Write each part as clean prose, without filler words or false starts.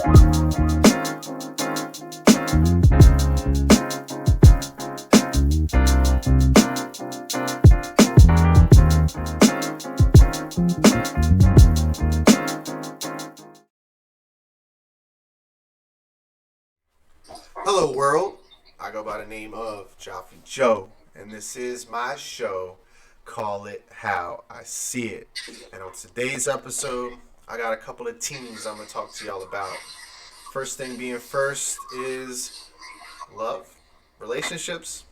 Hello, world. I go by the name of Joffey Joe, and this is my show. Call it how I see it. And on today's episode, I got a couple of teams I'm going to talk to y'all about. First thing being first is love, relationships.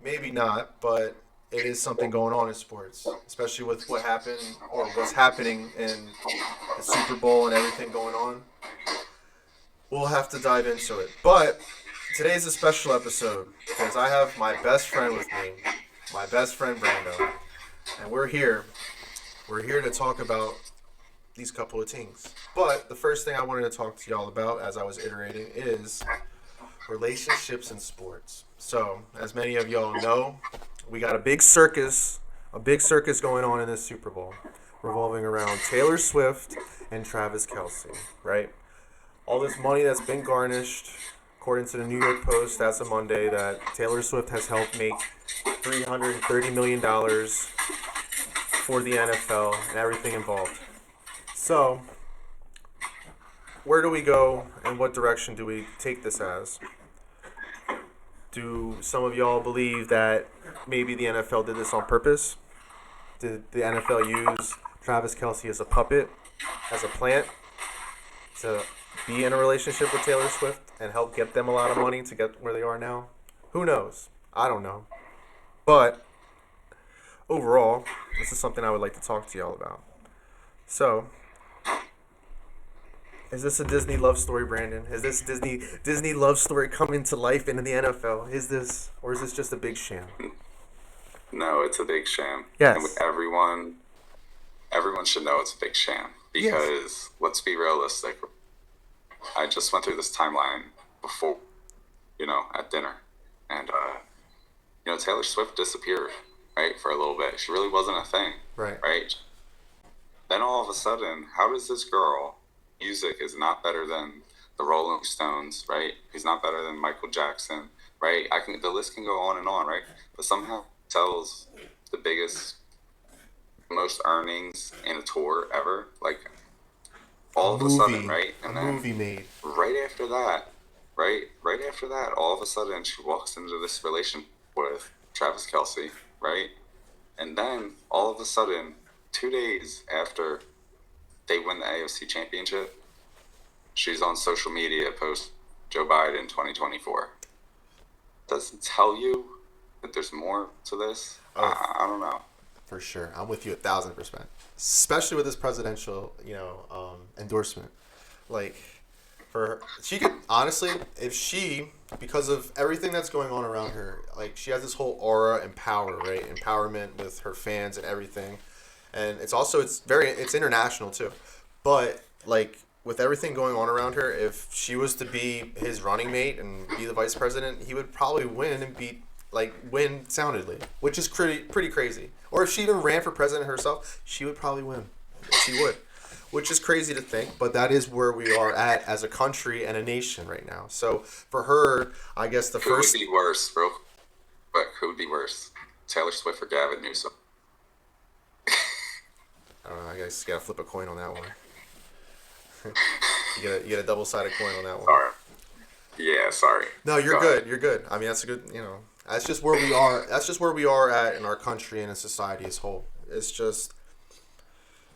Maybe not, but it is something going on in sports, especially with what happened or what's happening in the Super Bowl and everything going on. We'll have to dive into it. But today's a special episode because I have my best friend with me, my best friend Brando, and we're here. We're here to talk about these couple of things. But the first thing I wanted to talk to y'all about, as I was iterating, is relationships in sports. So, as many of y'all know, we got a big circus going on in this Super Bowl, revolving around Taylor Swift and Travis Kelce, right? All this money that's been garnished, according to the New York Post, as of Monday, that Taylor Swift has helped make $330 million for the NFL and everything involved. So, where do we go and what direction do we take this as? Do some of y'all believe that maybe the NFL did this on purpose? Did the NFL use Travis Kelce as a puppet, as a plant, to be in a relationship with Taylor Swift and help get them a lot of money to get where they are now? Who knows? I don't know. But overall, this is something I would like to talk to y'all about. So, is this a Disney love story, Brandon? Is this Disney love story coming to life in the NFL? Is this just a big sham? No, it's a big sham. Yes. And everyone should know it's a big sham because let's be realistic. I just went through this timeline before, at dinner, and Taylor Swift disappeared, right, for a little bit. She really wasn't a thing, right? Then all of a sudden, how does this girl? Music is not better than the Rolling Stones, right? He's not better than Michael Jackson, right? The list can go on, right? But somehow sells the biggest, most earnings in a tour ever, like all of a sudden, right? And then movie made. Right after that, all of a sudden she walks into this relationship with Travis Kelce, right? And then all of a sudden, 2 days after they win the AFC Championship, she's on social media post Joe Biden 2024. Does it tell you that there's more to this? I don't know. For sure. I'm with you 1,000%. Especially with this presidential, endorsement. Like, she could, honestly, because of everything that's going on around her, like, she has this whole aura and power, right? Empowerment with her fans and everything. And it's international too. But like with everything going on around her, if she was to be his running mate and be the vice president, he would probably win and win soundedly, which is pretty crazy. Or if she even ran for president herself, she would probably win. She would. Which is crazy to think, but that is where we are at as a country and a nation right now. So for her, I guess Who would be worse, bro? But who would be worse? Taylor Swift or Gavin Newsom? I don't know. I guess you gotta flip a coin on that one. you get a double-sided coin on that one. Sorry. Yeah, sorry. No, you're good. You're good. I mean, that's a good. That's just where we are. That's just where we are at in our country and in society as a whole. It's just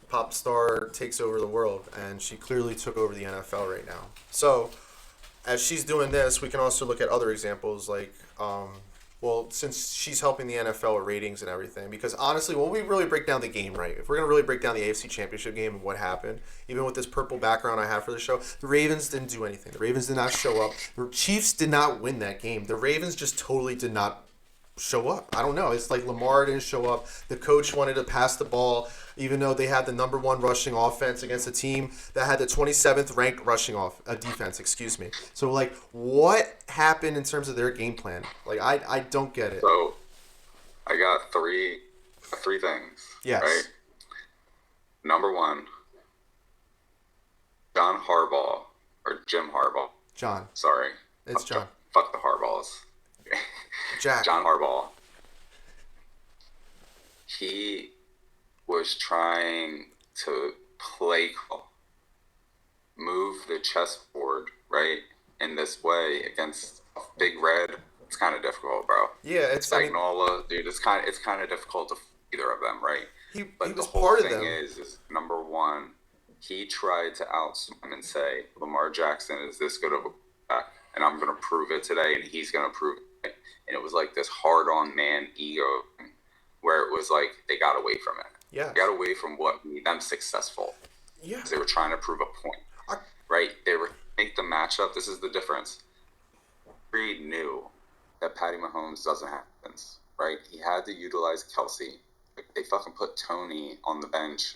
pop star takes over the world, and she clearly took over the NFL right now. So, as she's doing this, we can also look at other examples like. Since she's helping the NFL with ratings and everything, because honestly, when we really break down the game, right, if we're going to really break down the AFC Championship game and what happened, even with this purple background I have for the show, the Ravens didn't do anything. The Ravens did not show up. The Chiefs did not win that game. The Ravens just totally did not show up. I don't know. It's like Lamar didn't show up. The coach wanted to pass the ball, even though they had the number one rushing offense against a team that had the 27th ranked defense, excuse me. So, like, what happened in terms of their game plan? Like, I don't get it. So, I got three things. Yes. Right? Number one, John Harbaugh, or Jim Harbaugh. John. Sorry. It's John. Fuck the Harbaughs. Jack. John Harbaugh. He was trying to move the chessboard, right, in this way against Big Red. It's kind of difficult, bro. Yeah, it's Spagnuolo, dude. It's kind of difficult to either of them, right? But the whole thing is number one, he tried to outswim and say Lamar Jackson is this good of a quarterback, and I'm going to prove it today, and he's going to prove it. And it was like this hard-on man ego thing, where it was like they got away from it. Yeah, they got away from what made them successful. Yeah, they were trying to prove a point. Right? They were make the matchup. This is the difference. Reed knew that Patty Mahomes doesn't have offense, right? He had to utilize Kelce. They fucking put Tony on the bench.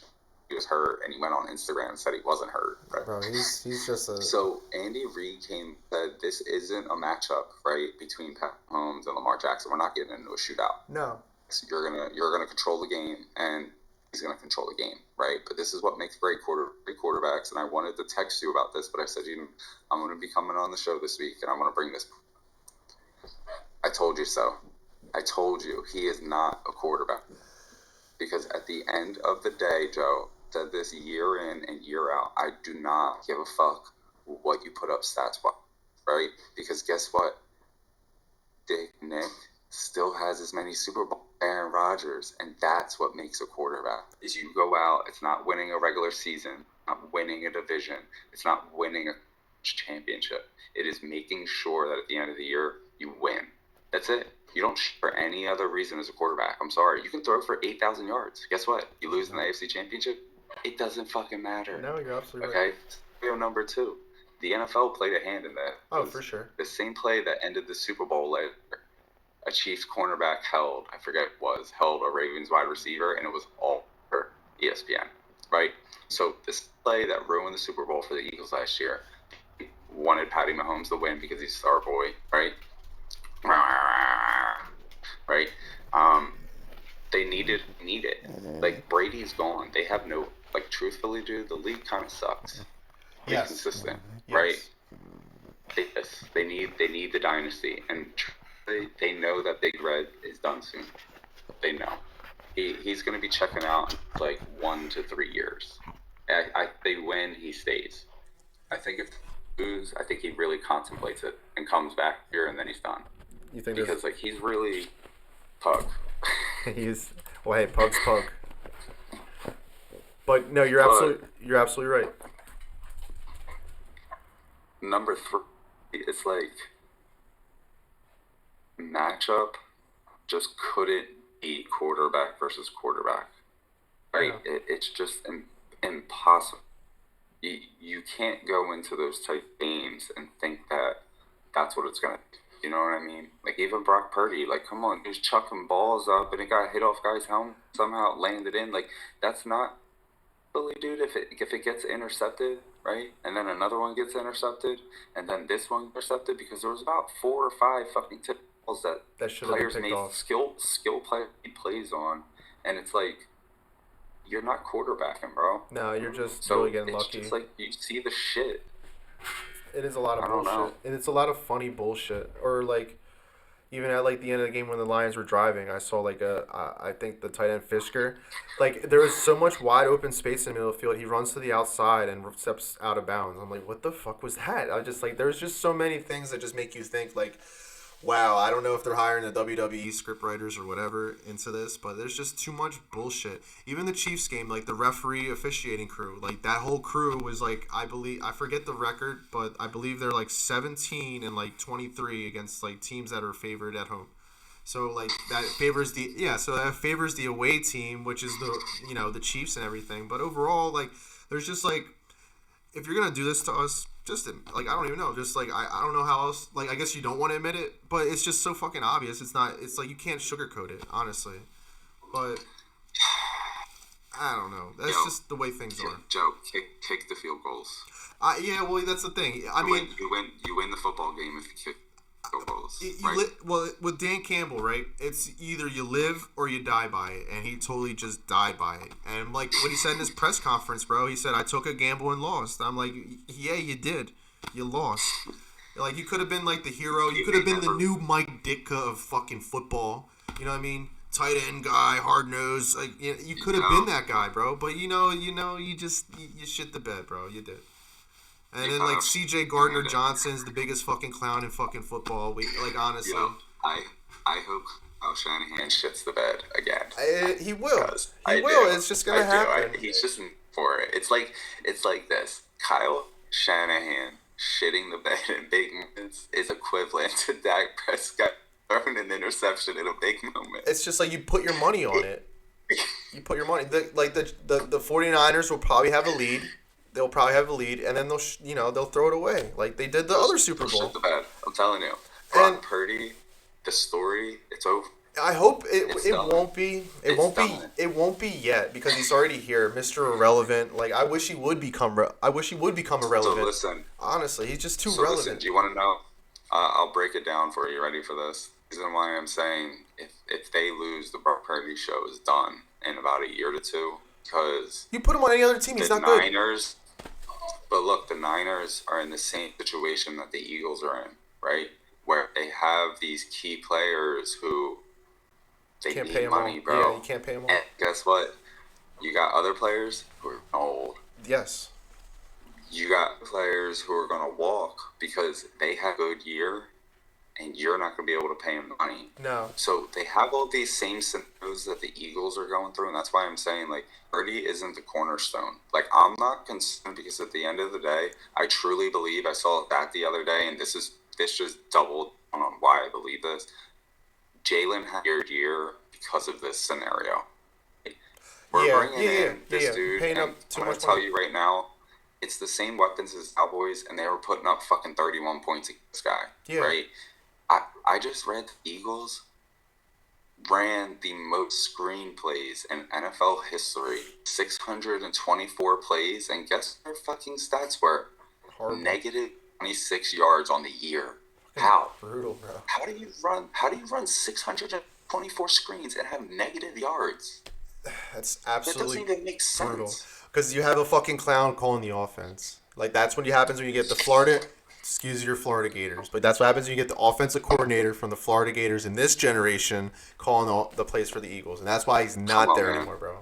He was hurt, and he went on Instagram and said he wasn't hurt. Right? Bro, he's just a... So Andy Reid said this isn't a matchup, right, between Pat Mahomes and Lamar Jackson. We're not getting into a shootout. No. So you're gonna control the game, and he's going to control the game, right? But this is what makes great quarterbacks, and I wanted to text you about this, but I said, I'm going to be coming on the show this week, and I'm going to bring this. I told you so. I told you he is not a quarterback. Because at the end of the day, Joe, said this year in and year out, I do not give a fuck what you put up stats-wise, right? Because guess what? Dick Nick still has as many Super Bowl Aaron Rodgers, and that's what makes a quarterback. Is you go out, it's not winning a regular season, not winning a division, it's not winning a championship. It is making sure that at the end of the year, you win. That's it. You don't shoot for any other reason as a quarterback. I'm sorry. You can throw for 8,000 yards. Guess what? You lose in the AFC Championship, it doesn't fucking matter. No, you're absolutely right. Okay? Scenario number 2. The NFL played a hand in that. Oh, for sure. The same play that ended the Super Bowl later. A Chiefs cornerback held a Ravens wide receiver, and it was all for ESPN, right? So this play that ruined the Super Bowl for the Eagles last year, wanted Patty Mahomes to win because he's star boy, right? Right? They need it. Like, Brady's gone. They have no, like, truthfully, dude, the league kind of sucks. Be consistent, right? They need the dynasty, and they know that Big Red is done soon. They know. He's going to be checking out in like 1 to 3 years. They win, he stays. I think if they lose, I think he really contemplates it and comes back here, and then he's done. You think because like he's really pug. Hey, pug's pug. But no, you're absolutely right. Number 3, it's like matchup just couldn't be quarterback versus quarterback, right? Yeah. It's just impossible. You can't go into those type games and think that that's what it's gonna be. You know what I mean? Like, even Brock Purdy, like, come on, he was chucking balls up and it got hit off guys' helmet, somehow it landed in. Like, that's not really, dude. If it gets intercepted, right, and then another one gets intercepted, and then this one intercepted, because there was about 4 or 5 fucking tip balls that players made off. skill plays on, and it's like, you're not quarterbacking, bro. No, you're just really getting lucky. It's just like, you see the shit. It is a lot of bullshit. And it's a lot of funny bullshit. Or, like, even at, like, the end of the game when the Lions were driving, I saw, like, I think the tight end Fisker. Like, there was so much wide open space in the middle of the field. He runs to the outside and steps out of bounds. I'm like, what the fuck was that? I just, like, there's just so many things that just make you think, like, wow, I don't know if they're hiring the WWE scriptwriters or whatever into this, but there's just too much bullshit. Even the Chiefs game, like, the referee officiating crew, like, that whole crew was, like, I forget the record, but I believe they're, like, 17 and, like, 23 against, like, teams that are favored at home. So, like, that favors the away team, which is the Chiefs and everything. But overall, like, there's just, like, if you're going to do this to us, just, like, I don't even know. Just, like, I don't know how else. Like, I guess you don't want to admit it, but it's just so fucking obvious. It's like you can't sugarcoat it, honestly. But I don't know. That's just the way things are. Joe, kick the field goals. Yeah, well, that's the thing. You win the football game if you kick field goals. Well, with Dan Campbell, right? It's either you live or you die by it, and he totally just died by it. And like what he said in his press conference, bro, he said, "I took a gamble and lost." I'm like, yeah, you did. You lost. Like, you could have been, like, the hero. You could have been the new Mike Ditka of fucking football. You know what I mean? Tight end guy, hard nose. Like, you could have been that guy, bro. But, you just, you shit the bed, bro. You did. And then, like, C.J. Gardner-Johnson's the biggest fucking clown in fucking football. Like, honestly. I hope Shanahan shits the bed again. He will. He will. It's just gonna happen. He's just for it. It's like this. Kyle Shanahan shitting the bed in big moments is equivalent to Dak Prescott throwing an interception in a big moment. It's just like you put your money on it. You put your money. The 49ers will probably have a lead. They'll probably have a lead, and then they'll throw it away like they did the other Super Bowl. Shit the bed. I'm telling you. Brock Purdy, the story, it's over. I hope it won't be. It won't be yet because he's already here, Mr. Irrelevant. Like I wish he would become irrelevant. So listen, honestly, he's just too relevant. Listen, do you want to know? I'll break it down for you. Ready for this? The reason why I'm saying if they lose, the Brock Purdy show is done in about a year to two because you put him on any other team, he's not good. Niners, but look, the Niners are in the same situation that the Eagles are in, right? Where they have these key players who they can't need pay money, all. bro. Yeah, you can't pay them all. And guess what? You got other players who are old. Yes. You got players who are going to walk because they had a good year, and you're not going to be able to pay them money. No. So they have all these same scenarios that the Eagles are going through, and that's why I'm saying, like, Purdy isn't the cornerstone. Like, I'm not concerned because at the end of the day, I truly believe, I saw that the other day, and this just doubled on why I believe this. Jalen had a weird year because of this scenario. We're bringing in this dude, and I'm going to tell you right now, it's the same weapons as Cowboys, and they were putting up fucking 31 points against this guy, right? I just read the Eagles ran the most screen plays in NFL history, 624 plays, and guess what their fucking stats were? Horrible. Negative 26 yards on the year. How? Brutal, bro. How do you run 624 screens and have negative yards? That's absolutely that doesn't even make sense. Brutal. Because you have a fucking clown calling the offense. Like that's what happens when you get the Florida. Excuse your Florida Gators, but that's what happens when you get the offensive coordinator from the Florida Gators in this generation calling the plays for the Eagles, and that's why he's not there anymore, bro.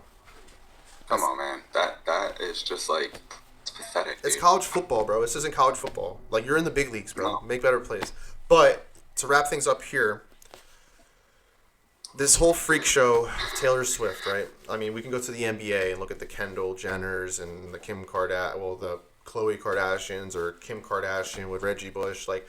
Come on, man. That is just like it's pathetic. It's college football, bro. This isn't college football. Like you're in the big leagues, bro. No. Make better plays. But to wrap things up here, this whole freak show, Taylor Swift, right? I mean, we can go to the NBA and look at the Kendall Jenners and the Kim Kardashian, the Khloe Kardashians or Kim Kardashian with Reggie Bush. Like,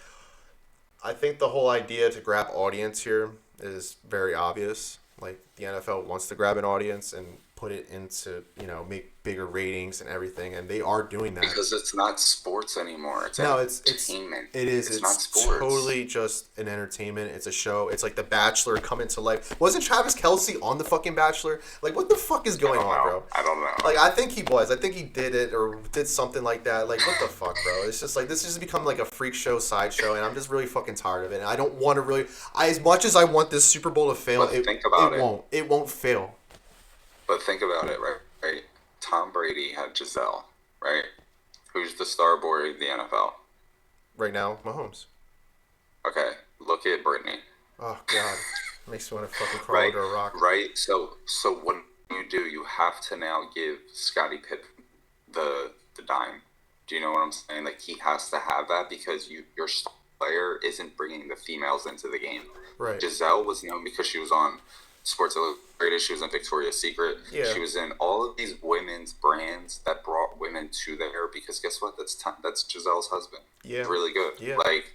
I think the whole idea to grab audience here is very obvious. Like, the NFL wants to grab an audience and put it into, make bigger ratings and everything, and they are doing that. Because it's not sports anymore. It's entertainment. It's not sports. Totally just an entertainment. It's a show. It's like The Bachelor coming to life. Wasn't Travis Kelce on The fucking Bachelor? Like, what the fuck is going on, bro? I don't know. Like, I think he was. I think he did it or did something like that. Like, what the fuck, bro? It's just like, this has become like a freak show, sideshow, and I'm just really fucking tired of it. And I don't want to really, as much as I want this Super Bowl to fail, it won't fail. But think about it, right? Tom Brady had Giselle, right? Who's the star boy of the NFL? Right now, Mahomes. Okay, look at Brittany. Oh, God. Makes me want to fucking crawl under a rock. Right? So what you have to now give Scottie Pippen the dime. Do you know what I'm saying? Like, he has to have that because your star player isn't bringing the females into the game. Right. Giselle was known because she was on Sports Illustrated. She was in Victoria's Secret. Yeah. She was in all of these women's brands that brought women to there because guess what? That's Giselle's husband. Yeah. Really good. Yeah. Like,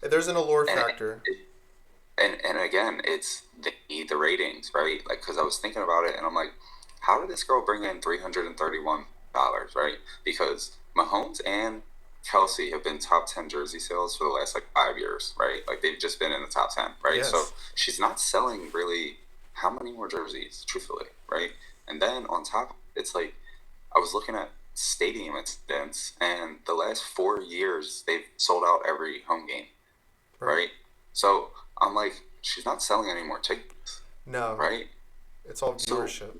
there's an allure factor. And again, it's they need the ratings, right? Like, because I was thinking about it and I'm like, how did this girl bring in $331, right? Because Mahomes and Kelce have been top 10 jersey sales for the last 5 years, right? Like, they've just been in the top 10, right? Yes. So she's not selling really how many more jerseys, truthfully, right? And then on top, it's like, I was looking at stadium attendance, and the last 4 years, they've sold out every home game, right? So I'm like, she's not selling any more tickets. No. Right? It's all viewership.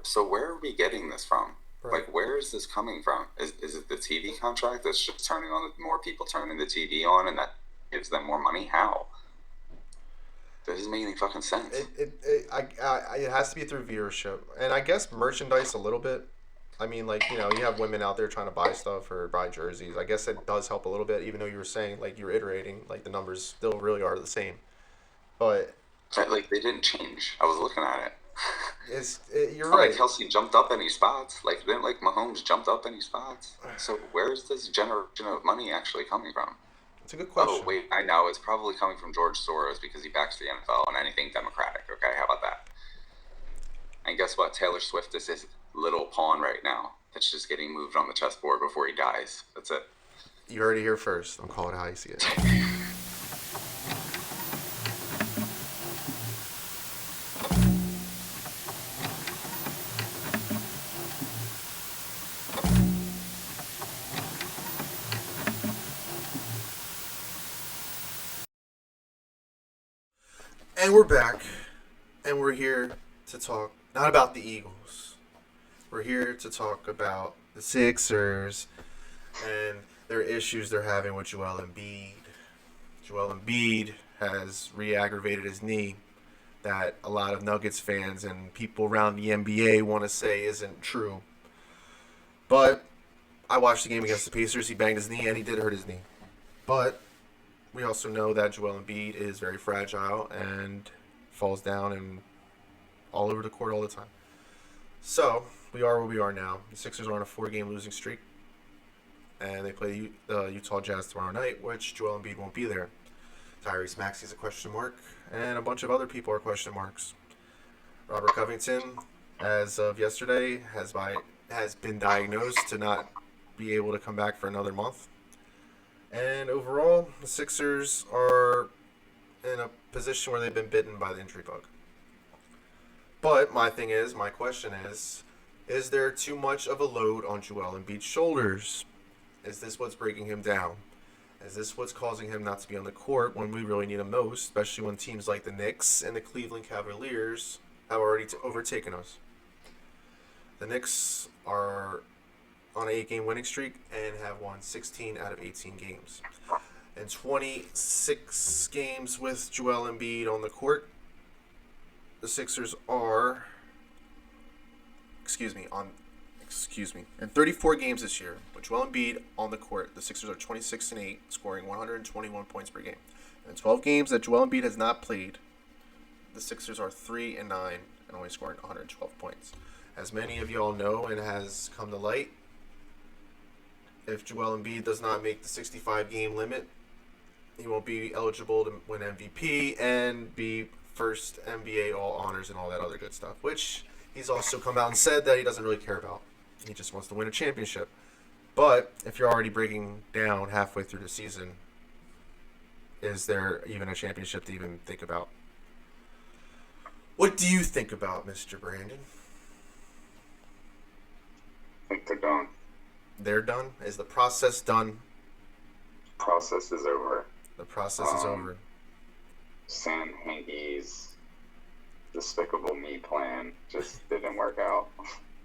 So where are we getting this from? Right. Like, where is this coming from? Is it the TV contract that's just turning on more people turning the TV on and that gives them more money? How? That doesn't make any fucking sense. It has to be through viewership, and I guess merchandise a little bit. I mean, like, you have women out there trying to buy stuff or buy jerseys. I guess it does help a little bit, even though you were saying, like, you were iterating, like the numbers still really are the same. But Like, they didn't change. I was looking at it. you're It's not like right. Kelsey jumped up any spots. Like, didn't like Mahomes jumped up any spots. So where's this generation of money actually coming from? It's a good Oh, question. wait, I know. It's probably coming from George Soros because he backs the NFL and anything Democratic. Okay, how about that? And guess what? Taylor Swift is his little pawn right now. That's just getting moved on the chessboard before he dies. That's it. You heard it here first. I'm calling it how you see it. And we're back, and we're here to talk not about the Eagles. We're here to talk about the Sixers and their issues they're having with Joel Embiid. Joel Embiid has re-aggravated his knee that a lot of Nuggets fans and people around the NBA want to say isn't true. But I watched the game against the Pacers. He banged his knee, and he did hurt his knee. But we also know that Joel Embiid is very fragile and falls down and all over the court all the time. So we are where we are now. The Sixers are on a 4-game losing streak, and they play the Utah Jazz tomorrow night, which Joel Embiid won't be there. Tyrese Maxey's a question mark, and a bunch of other people are question marks. Robert Covington, as of yesterday, has been diagnosed to not be able to come back for another month. And overall, the Sixers are in a position where they've been bitten by the injury bug. But my question is there too much of a load on Joel Embiid's shoulders? Is this what's breaking him down? Is this what's causing him not to be on the court when we really need him most, especially when teams like the Knicks and the Cleveland Cavaliers have already overtaken us? The Knicks are on an 8-game winning streak and have won 16 out of 18 games. In 26 games with Joel Embiid on the court, the Sixers are in 34 games this year, with Joel Embiid on the court, the Sixers are 26-8, scoring 121 points per game. In 12 games that Joel Embiid has not played, the Sixers are 3-9 and only scoring 112 points. As many of y'all know and has come to light, if Joel Embiid does not make the 65-game limit, he won't be eligible to win MVP and be first NBA All Honors and all that other good stuff, which he's also come out and said that he doesn't really care about. He just wants to win a championship. But if you're already breaking down halfway through the season, is there even a championship to even think about? What do you think about Mr. Brandon? I think they're done. They're done? Is the process done? Process is over. The process is over. Sam Hinky's Despicable Me plan just didn't work out.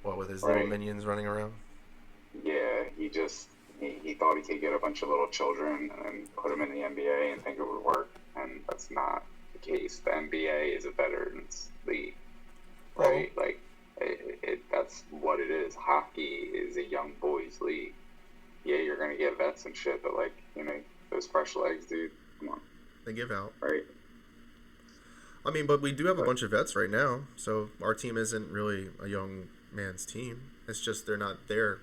What, with his little minions running around? Yeah, he thought he could get a bunch of little children and put them in the NBA and think it would work, and that's not the case. The NBA is a veterans league, right? Oh. Like, that's what it is. Hockey is a young boys league. Yeah, you're gonna get vets and shit, but those fresh legs, dude. Come on. They give out. Right. I mean, but we do have a bunch of vets right now, so our team isn't really a young man's team. It's just they're not there.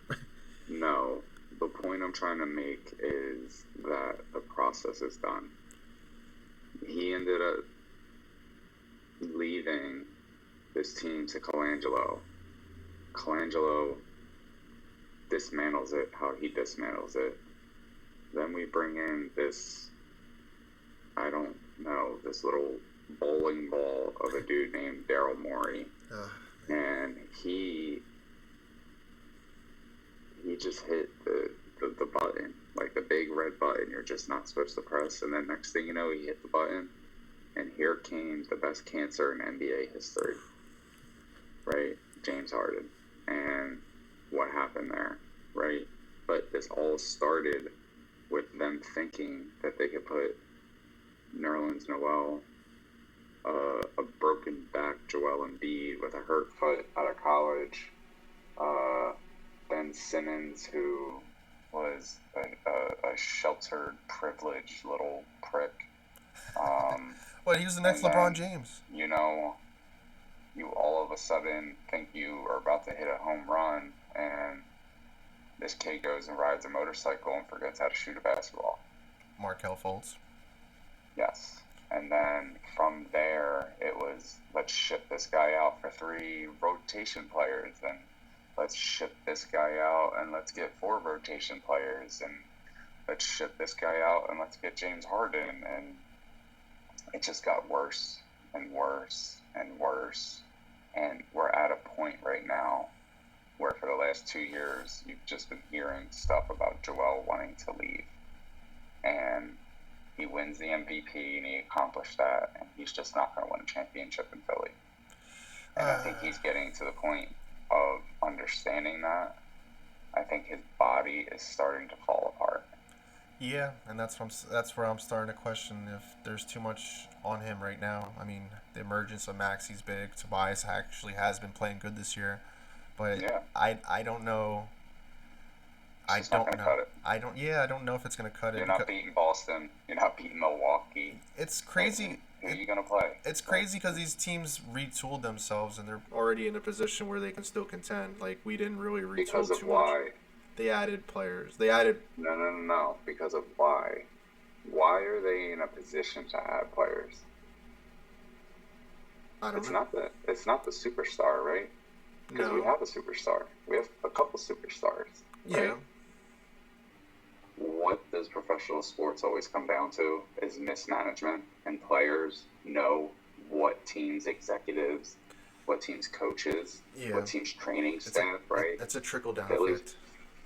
No, the point I'm trying to make is that the process is done. He ended up leaving this team to Colangelo. Colangelo dismantles it how he dismantles it. Then we bring in this, I don't know, this little bowling ball of a dude named Daryl Morey. And he just hit the button, like the big red button you're just not supposed to press. And then next thing you know, he hit the button, and here came the best cancer in NBA history, right? James Harden. And what happened there, right? But this all started with them thinking that they could put Nerlens Noel, a broken back Joel Embiid with a hurt foot out of college, Ben Simmons, who was a sheltered, privileged little prick. Well, he was the next LeBron James. You know, you all of a sudden think you are about to hit a home run, and this kid goes and rides a motorcycle and forgets how to shoot a basketball. Markelle Fultz. Yes. And then from there, it was, let's ship this guy out for 3 rotation players, and let's ship this guy out and let's get 4 rotation players, and let's ship this guy out and let's get James Harden. And it just got worse and worse and worse. And we're at a point right now where for the last 2 years, you've just been hearing stuff about Joel wanting to leave. And he wins the MVP and he accomplished that, and he's just not going to win a championship in Philly. And I think he's getting to the point of understanding that. I think his body is starting to fall apart. Yeah, and that's where I'm starting to question if there's too much on him right now. I mean, the emergence of Maxi's big. Tobias actually has been playing good this year, but yeah. I don't know. I don't know. I don't know if it's going to cut it. You're not beating Boston. You're not beating Milwaukee. It's crazy. Who are you going to play? It's crazy because these teams retooled themselves and they're already in a position where they can still contend. Like, we didn't really retool because of too why? much. They added players. They added... No. Because of why? Why are they in a position to add players? I don't know. It's not the superstar, right? Because we have a superstar. We have a couple superstars. Right? Yeah. What does professional sports always come down to is mismanagement, and players know what teams' executives, what teams' coaches, what teams' training staff, right? That's a trickle-down effect.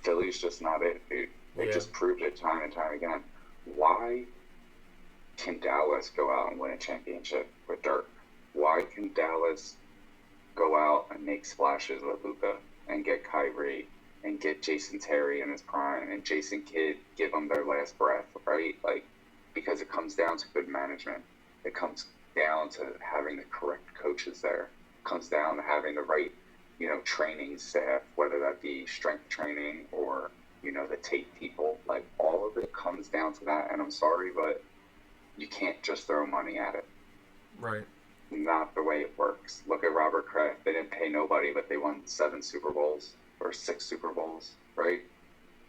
Philly's just not it, dude. They just proved it time and time again. Why can Dallas go out and win a championship with Dirk? Why can Dallas go out and make splashes with Luka and get Kyrie and get Jason Terry in his prime and Jason Kidd, give them their last breath, right? Like, because it comes down to good management. It comes down to having the correct coaches there. It comes down to having the right, training staff, whether that be strength training or, the tape people. Like, all of it comes down to that. And I'm sorry, but you can't just throw money at it. Right. Not the way it works. Look at Robert Kraft. They didn't pay nobody, but they won 7 Super Bowls. Or 6 Super Bowls, right?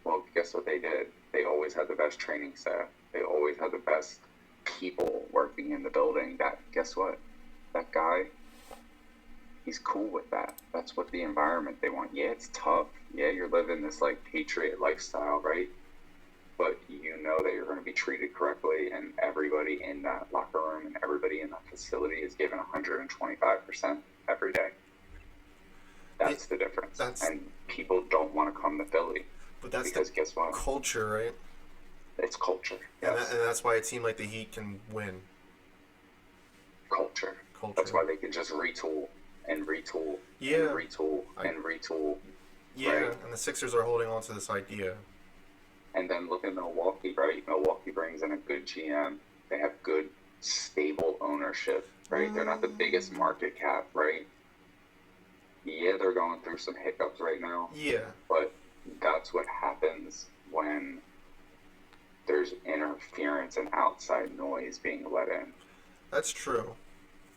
Well, guess what they did? They always had the best training staff. They always had the best people working in the building. Guess what? That guy, he's cool with that. That's what the environment they want. Yeah, it's tough. Yeah, you're living this, patriot lifestyle, right? But you know that you're going to be treated correctly, and everybody in that locker room and everybody in that facility is given 125% every day. That's the difference. And people don't want to come to Philly. But that's because guess what? Culture, right? It's culture. Yes. And that's why a team like the Heat can win. Culture. That's why they can just retool and retool and retool and retool. Yeah, right? And the Sixers are holding on to this idea. And then look at Milwaukee, right? Milwaukee brings in a good GM. They have good, stable ownership, right? They're not the biggest market cap, right? Yeah, they're going through some hiccups right now. Yeah. But that's what happens when there's interference and outside noise being let in. That's true.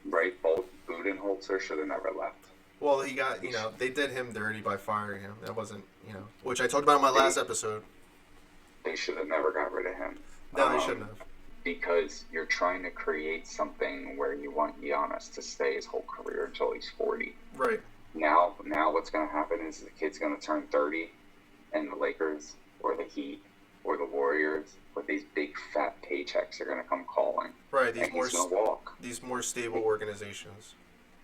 Right? Both Budenholzer should have never left. Well, he got, they did him dirty by firing him. That wasn't, which I talked about in my last episode. They should have never got rid of him. No, they shouldn't have. Because you're trying to create something where you want Giannis to stay his whole career until he's 40. Right. Now what's going to happen is the kid's going to turn 30, and the Lakers or the Heat or the Warriors with these big fat paychecks are going to come calling. Right. He's going to walk. These more stable organizations.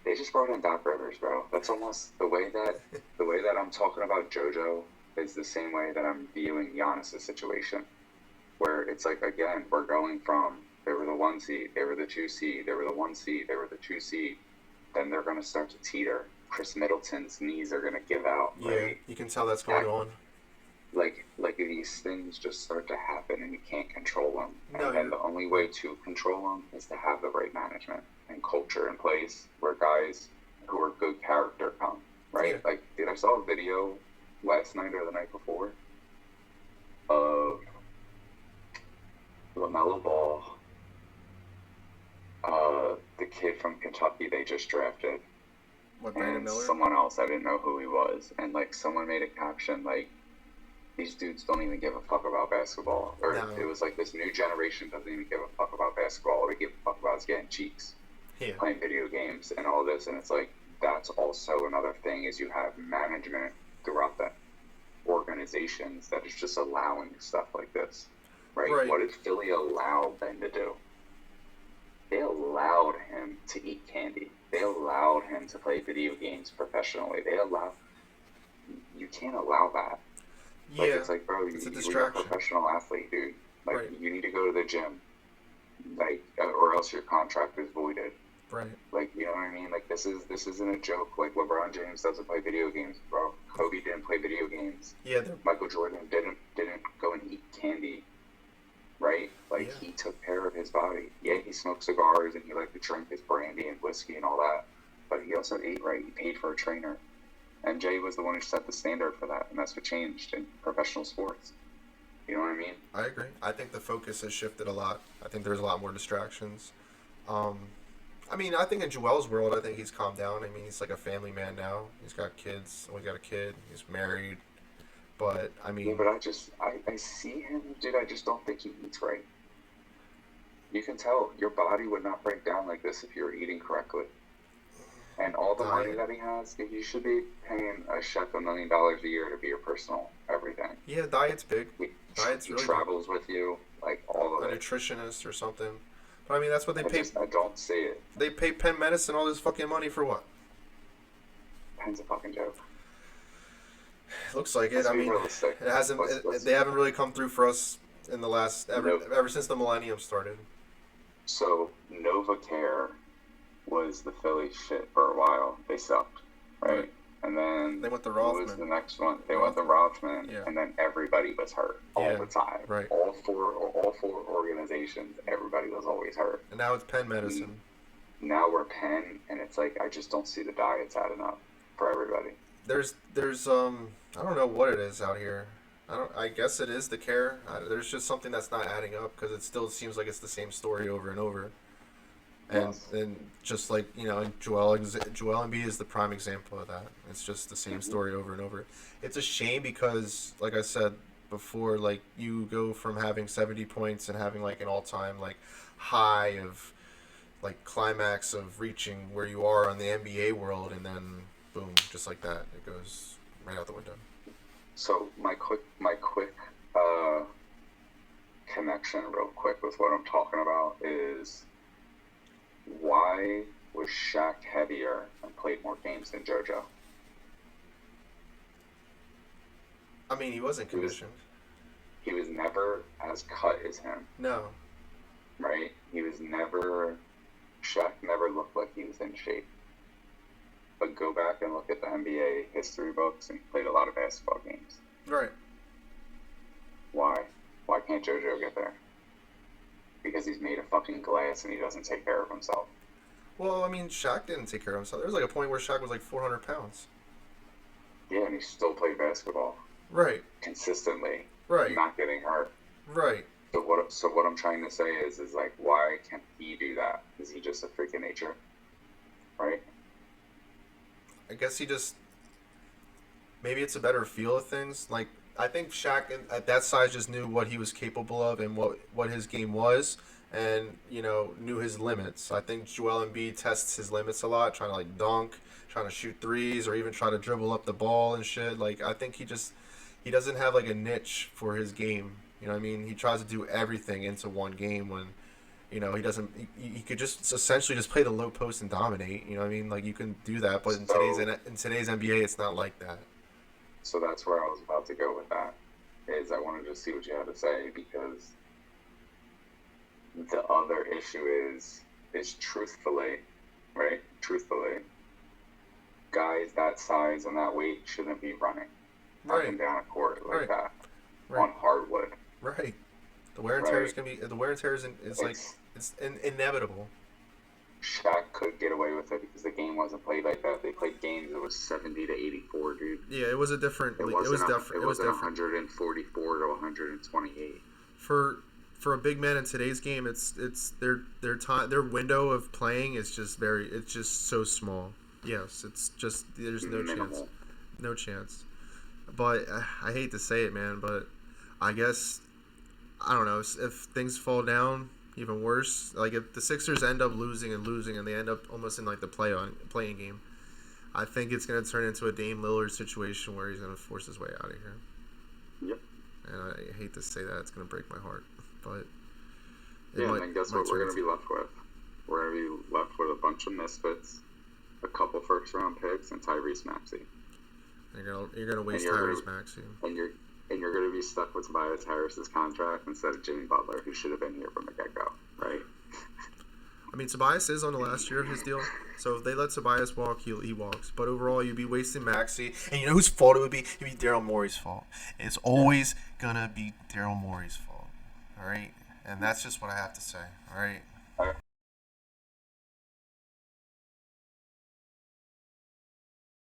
They just brought in Doc Rivers, bro. That's almost the way that I'm talking about JoJo is the same way that I'm viewing Giannis' situation, where it's like, again, we're going from they were the 1 seed, they were the 2 seed, they were the 1 seed, they were the 2 seed, then they're going to start to teeter. Chris Middleton's knees are gonna give out, Yeah, right? you can tell that's going on. Like these things just start to happen and you can't control them. No, And then the only way to control them is to have the right management and culture in place where guys who are good character come, right? Yeah. Like, dude, I saw a video last night or the night before of LaMelo Ball, the kid from Kentucky they just drafted, What, Brandon and Miller? someone else I didn't know who he was, and like someone made a caption like, these dudes don't even give a fuck about basketball, or No. it was like this new generation doesn't even give a fuck about basketball. All they give a fuck about is getting cheeks, Yeah. playing video games, and all this. And it's like that's also another thing is you have management throughout the organizations that is just allowing stuff like this, right? Right. What did Philly allow Ben to do? They allowed him to eat candy. They allowed him to play video games professionally. You can't allow that. Like, Yeah. it's like, bro, It's a you're a distraction. professional athlete, dude. Like, Right. you need to go to the gym, like, or else your contract is voided. Right. Like, you know what I mean? Like, this isn't a joke. Like, LeBron James doesn't play video games, bro. Kobe didn't play video games. Yeah. Michael Jordan didn't go and eat candy, right? Like, Yeah. he took care of his body. Yeah, he smoked cigars and he liked to drink his brandy and whiskey and all that, but he also ate right. He paid for a trainer. MJ was the one who set the standard for that, and that's what changed in professional sports. You know what I mean? I agree. I think the focus has shifted a lot. I think there's a lot more distractions. I mean, I think in Joel's world, I think he's calmed down. I mean, he's like a family man now. He's got kids. We got a kid. He's married. But I mean, Yeah, but I see him, dude. I just don't think he eats right. You can tell your body would not break down like this if you were eating correctly. And all the money that he has, you should be paying a chef $1 million a year to be your personal everything. yeah, diet's big. Diet's He really travels with you, like all of a it. nutritionist or something. But I mean, that's what they pay. I don't see it. They pay Penn Medicine all this fucking money for what? Penn's a fucking joke. Looks like it. Let's I be mean, realistic. it hasn't. They haven't really come through for us in the last ever since the millennium started. So NovaCare was the Philly shit for a while. They sucked, right? And then they went the what was Rothman. the next one? They went the Rothman, Yeah. and then everybody was hurt all the time. Right. All four organizations, everybody was always hurt. And now it's Penn Medicine. Now we're Penn, and it's like I just don't see the diets adding up for everybody. There's I don't know what it is out here. I guess it is the care. There's just something that's not adding up because it still seems like it's the same story over and over. And Yes. then just like, you know, Joel Embiid is the prime example of that. It's just the same story over and over. It's a shame because, like I said before, like you go from having 70 points and having like an all-time like high of like climax of reaching where you are in the NBA world, and then boom, just like that, it goes right out the window. So my quick connection, real quick, with what I'm talking about is why was Shaq heavier and played more games than JoJo? I mean, he wasn't conditioned. He was never as cut as him, No. right? Shaq never looked like he was in shape. But go back and look at the NBA history books, and he played a lot of basketball games. Right. Why? Why can't JoJo get there? Because he's made of fucking glass and he doesn't take care of himself. Well, I mean, Shaq didn't take care of himself. There was like a point where Shaq was like 400 pounds. Yeah, and he still played basketball Right. consistently, Right. not getting hurt. Right. So what I'm trying to say is like, why can't he do that? Is he just a freak of nature? Right? I guess he just maybe it's a better feel of things. Like I think Shaq at that size just knew what he was capable of and what his game was, and you know knew his limits. I think Joel Embiid tests his limits a lot, trying to like dunk, trying to shoot threes, or even try to dribble up the ball and shit. Like I think he doesn't have like a niche for his game. You know what I mean? He tries to do everything into one game when. You know, he doesn't. He could just essentially just play the low post and dominate. You know what I mean? Like you can do that, but in today's NBA, it's not like that. So that's where I was about to go with that. Is I wanted to see what you had to say, because the other issue is truthfully, right? Truthfully, guys that size and that weight shouldn't be running up Right. and down a court like Right. that Right. on hardwood. Right. The wear and tear is gonna be the wear and tear is like It's it's inevitable. Shaq could get away with it because the game wasn't played like that. They played games that was 70-84, dude. Yeah, it was a different. It It wasn't. was different. It was wasn't different 144 to 128. for a big man in today's game. It's their time, their window of playing is just it's just so small. Yes, it's just there's no Minimal. chance. But I hate to say it, man, but I guess I don't know if things fall down even worse. Like if the Sixers end up losing and they end up almost in like the playing game, I think it's gonna turn into a Dame Lillard situation where he's gonna force his way out of here. Yep. And I hate to say that, it's gonna break my heart, but and then guess what we're going to be left with? We're going to be left with a bunch of misfits, a couple first-round picks, and Tyrese Maxey. You're gonna waste Tyrese Maxey. And you're going to be stuck with Tobias Harris's contract instead of Jimmy Butler, who should have been here from the get-go, right? I mean, Tobias is on the last year of his deal, so if they let Tobias walk, he walks. But overall, you'd be wasting Maxey, and you know whose fault it would be? It'd be Daryl Morey's fault. It's always gonna be Daryl Morey's fault. All right, and that's just what I have to say. All right.